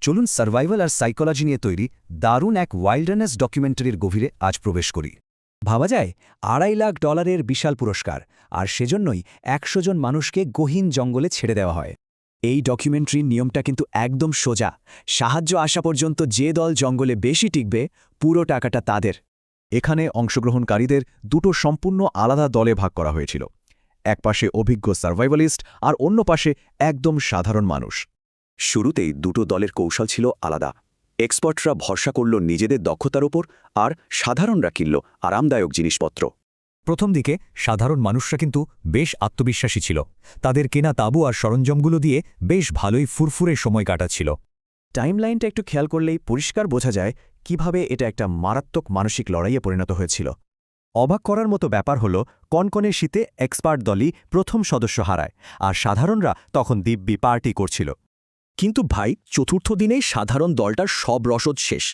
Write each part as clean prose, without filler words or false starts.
চলুন সার্ভাইভাল আর সাইকোলজি নিয়ে তৈরি দারুণ এক ওয়াইল্ডারনেস ডকুমেন্টারির গভীরে আজ প্রবেশ করি। ভাবা যায় $2.5 লাখ বিশাল পুরস্কার, আর সেজন্যই 100 জন মানুষকে গহীন জঙ্গলে ছেড়ে দেওয়া হয়। এই ডকুমেন্টারির নিয়মটা কিন্তু একদম সোজা। সাহায্য আসা পর্যন্ত যে দল জঙ্গলে বেশি টিকবে, পুরো টাকাটা তাদের। এখানে অংশগ্রহণকারীদের দুটো সম্পূর্ণ আলাদা দলে ভাগ করা হয়েছিল। এক পাশে অভিজ্ঞ সার্ভাইভালিস্ট আর অন্য পাশে একদম সাধারণ মানুষ। শুরুতেই দুটো দলের কৌশল ছিল আলাদা। এক্সপার্টরা ভরসা করল নিজেদের দক্ষতার ওপর, আর সাধারণরা কিনল আরামদায়ক জিনিসপত্র। প্রথম দিকে সাধারণ মানুষরা কিন্তু বেশ আত্মবিশ্বাসী ছিল। তাদের কেনা তাঁবু আর সরঞ্জামগুলো দিয়ে বেশ ভালোই ফুরফুরে সময় কাটাচ্ছিল। টাইমলাইনটা একটু খেয়াল করলেই পরিষ্কার বোঝা যায় কিভাবে এটা একটা মারাত্মক মানসিক লড়াইয়ে পরিণত হয়েছিল। অবাক করার মতো ব্যাপার হল, কনকনে শীতে এক্সপার্ট দলই প্রথম সদস্য হারায়, আর সাধারণরা তখন দিব্যি পার্টি করছিল। কিন্তু ভাই, চতুর্থ দিনেই সাধারণ দলটার সব রসদ শেষ,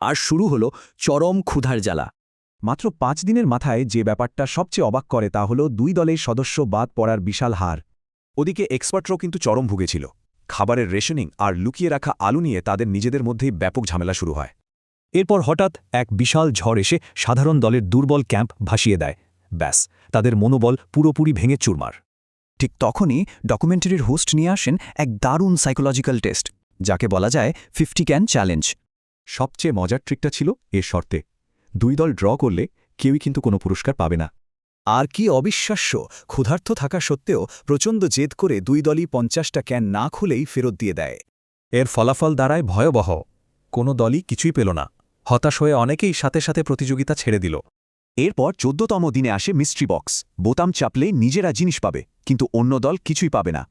আর শুরু হলো চরম ক্ষুধার জ্বালা। মাত্র 5 দিনের মাথায় যে ব্যাপারটা সবচেয়ে অবাক করে তা হল 2 দলের সদস্য বাদ পড়ার বিশাল হার। ওদিকে এক্সপার্টরাও কিন্তু চরম ভুগেছিল। খাবারের রেশনিং আর লুকিয়ে রাখা আলু নিয়ে তাদের নিজেদের মধ্যেই ব্যাপক ঝামেলা শুরু হয়। এরপর হঠাৎ এক বিশাল ঝড় এসে সাধারণ দলের দুর্বল ক্যাম্প ভাসিয়ে দেয়। ব্যাস, তাদের মনোবল পুরোপুরি ভেঙে চুরমার। ঠিক তখনই ডকুমেন্টারির হোস্ট নিয়ে আসেন এক দারুণ সাইকোলজিক্যাল টেস্ট, যাকে বলা যায় 50 ক্যান চ্যালেঞ্জ। সবচেয়ে মজার ট্রিকটা ছিল এর শর্তে 2 দল ড্র করলে কেউই কিন্তু কোনো পুরস্কার পাবে না। আর কি অবিশ্বাস্য, ক্ষুধার্ত থাকা সত্ত্বেও প্রচণ্ড জেদ করে 2 দলই 50টা ক্যান না খুলেই ফেরত দিয়ে দেয়। এর ফলাফল দাঁড়ায় ভয়াবহ। কোনো দলই কিছুই পেল না। হতাশ হয়ে অনেকেই সাথে সাথে প্রতিযোগিতা ছেড়ে দিল। এরপর 14তম দিনে আসে মিস্ট্রি বক্স। বোতাম চাপলেই নিজেরা জিনিস পাবে, কিন্তু অন্য দল কিছুই পাবে না।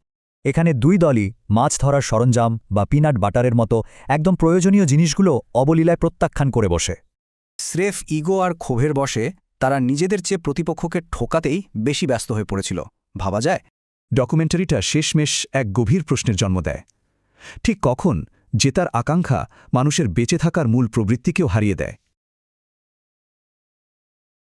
এখানে 2 দলই মাছ ধরার সরঞ্জাম বা পিনাট বাটারের মতো একদম প্রয়োজনীয় জিনিসগুলো অবলীলায় প্রত্যাখ্যান করে বসে। স্রেফ ইগো আর ক্ষোভের বশে তারা নিজেদের চেয়ে প্রতিপক্ষকে ঠোকাতেই বেশি ব্যস্ত হয়ে পড়েছিল। ভাবা যায় ডকুমেন্টারিটা শেষমেশ এক গভীর প্রশ্নের জন্ম দেয়। ঠিক কখন জেতার আকাঙ্ক্ষা মানুষের বেঁচে থাকার মূল প্রবৃত্তিকেও হারিয়ে দেয়।